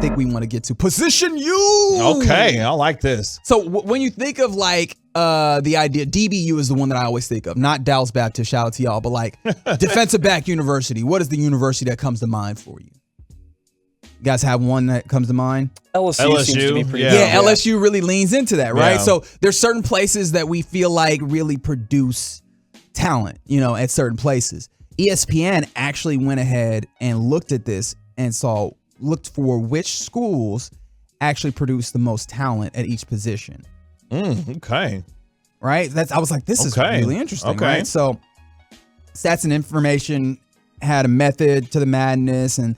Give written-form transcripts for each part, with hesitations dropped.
think we want to get to Position U. Okay, I like this. So when you think of like the idea, DBU is the one that I always think of, not Dallas Baptist, shout out to y'all, but like defensive back university. What is the university that comes to mind for you? You guys have one that comes to mind? LSU seems to be pretty good. Yeah, LSU really leans into that, right? Yeah. So there's certain places that we feel like really produce talent, at certain places. ESPN actually went ahead and looked at this and looked for which schools actually produce the most talent at each position. Okay. Right? I was like, this is really interesting, right? So Stats and Information had a method to the madness, and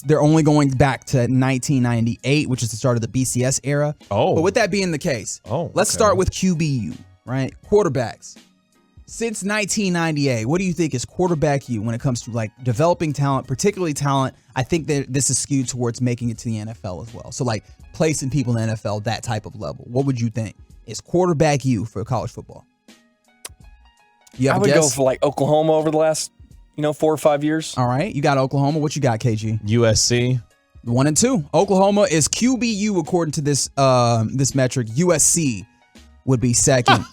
they're only going back to 1998, which is the start of the BCS era. But with that being the case, let's start with QBU, right? Quarterbacks. Since 1998, what do you think is quarterback U when it comes to like developing talent, particularly talent? I think that this is skewed towards making it to the NFL as well. So like placing people in the NFL, that type of level. What would you think is quarterback U for college football? I would go for like Oklahoma over the last 4 or 5 years. All right. You got Oklahoma. What you got, KG? USC. 1 and 2. Oklahoma is QBU according to this metric. USC would be second.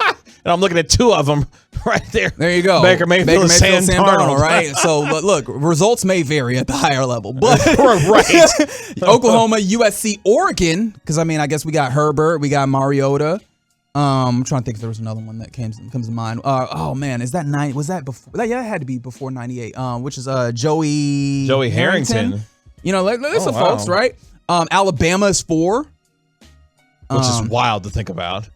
And I'm looking at 2 of them right there. There you go. Baker Mayfield, Sam Darnold. Right? So look, results may vary at the higher level. But right. Oklahoma, USC, Oregon, because I guess we got Herbert, we got Mariota. I'm trying to think if there was another one that comes to mind. Is that 9? Was that before? Yeah, it had to be before 98. Which is Joey Harrington. There's some folks, right? Alabama is 4, which is wild to think about.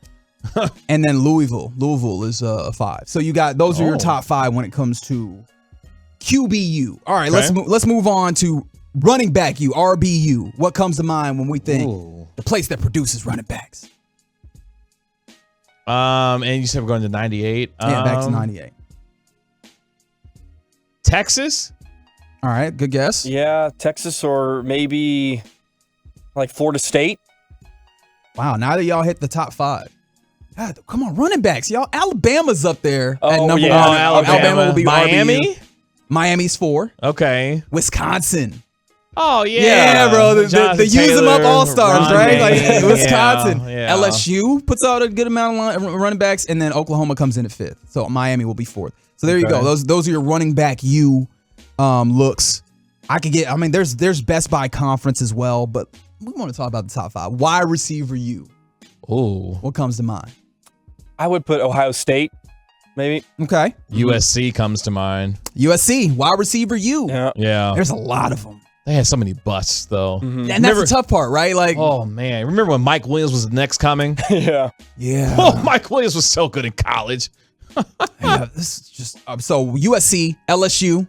And then Louisville is 5. So you got those are your top 5 when it comes to QBU. All right, let's move on to running back U, RBU. What comes to mind when we think the place that produces running backs? And you said we're going to 98. Yeah, back to 98. Texas? All right, good guess. Yeah, Texas or maybe like Florida State. Wow, now that y'all hit the top 5. God, come on, running backs, y'all. Alabama's up there at number 1. Alabama will be Miami? RBU. Miami's 4. Okay. Wisconsin. Oh, yeah. Yeah, bro. The use them up all-stars, right? Like Wisconsin. Yeah. LSU puts out a good amount of running backs, and then Oklahoma comes in at 5th. So Miami will be 4th. So there you go. Those are your running back U looks. There's Best Buy Conference as well, but we want to talk about the top 5. Wide receiver U. Oh. What comes to mind? I would put Ohio State, maybe. Okay. USC comes to mind. USC, wide receiver U. Yeah. There's a lot of them. They had so many busts, though. Mm-hmm. And that's the tough part, right? Like, oh, man. Remember when Mike Williams was the next coming? Yeah. Oh, Mike Williams was so good in college. This is just so USC, LSU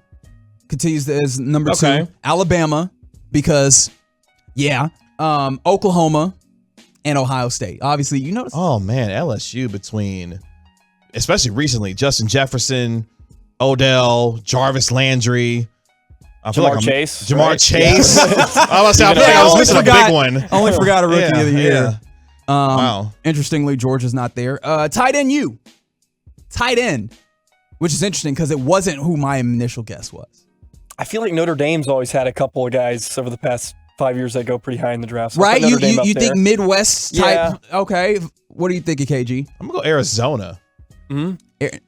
continues as number 2. Alabama, because Oklahoma and Ohio State. Obviously, you notice. Oh man, LSU between, especially recently, Justin Jefferson, Odell, Jarvis Landry. Jamar Chase. Jamar Chase. I was missing a big one. Only forgot a rookie of the year. Yeah. Wow. Interestingly, Georgia's not there. Tight end U. Tight end, which is interesting because it wasn't who my initial guess was. I feel like Notre Dame's always had a couple of guys over the past 5 years that go pretty high in the draft. So right? You think Midwest type? Yeah. Okay. What do you think of KG? I'm going to go Arizona. Mm-hmm.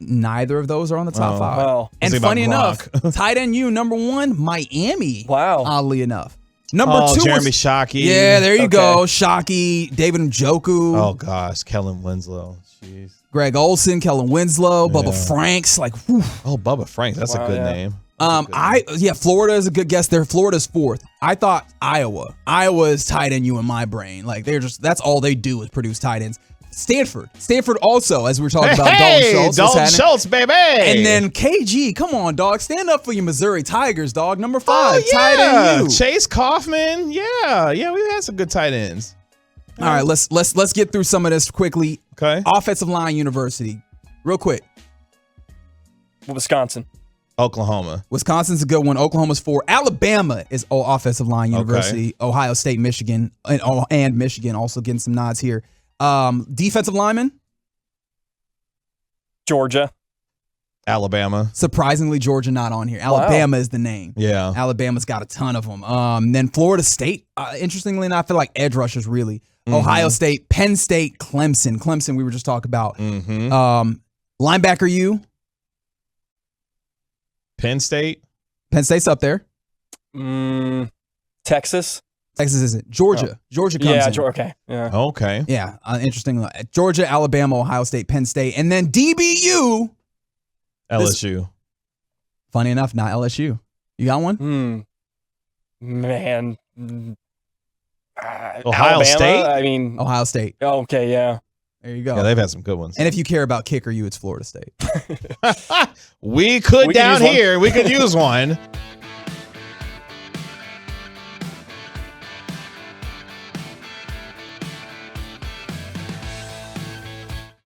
Neither of those are on the top 5. Wow. And funny enough, tight end U, number 1, Miami. Wow. Oddly enough. Number 2 Jeremy Shockey. Yeah, there you go. Shockey, David Njoku. Oh, gosh. Kellen Winslow. Jeez. Greg Olson, Kellen Winslow, Bubba Franks. Like, whew. Oh, Bubba Franks. That's a good name. Florida is a good guess there. Florida's 4th. I thought Iowa. Iowa's tight end U in my brain. Like that's all they do is produce tight ends. Stanford also, as we were talking about, Dalton Schultz, baby. And then KG, come on, dog, stand up for your Missouri Tigers, dog. Number 5, tight end U. Chase Kaufman. Yeah, we've had some good tight ends. All right, let's get through some of this quickly. Okay. Offensive line university, real quick. Wisconsin. Oklahoma. Wisconsin's a good one. Oklahoma's 4. Alabama is offensive line university. Ohio State, Michigan, and Michigan also getting some nods here. Defensive lineman? Georgia. Alabama. Surprisingly, Georgia not on here. Alabama is the name. Yeah. Alabama's got a ton of them. Then Florida State, interestingly enough, I feel like edge rushers really. Ohio State, Penn State, Clemson. Clemson, we were just talking about. Linebacker, you? Penn State? Penn State's up there. Texas? Texas isn't. Georgia. Georgia comes in. Okay. Yeah. Okay. Yeah, interesting. Georgia, Alabama, Ohio State, Penn State. And then DBU. LSU. Funny enough, not LSU. You got one? Man. Ohio Alabama? State? I mean. Ohio State. Okay, yeah. There you go. Yeah, they've had some good ones. And if you care about kicker, it's Florida State. we could down here. We could use one.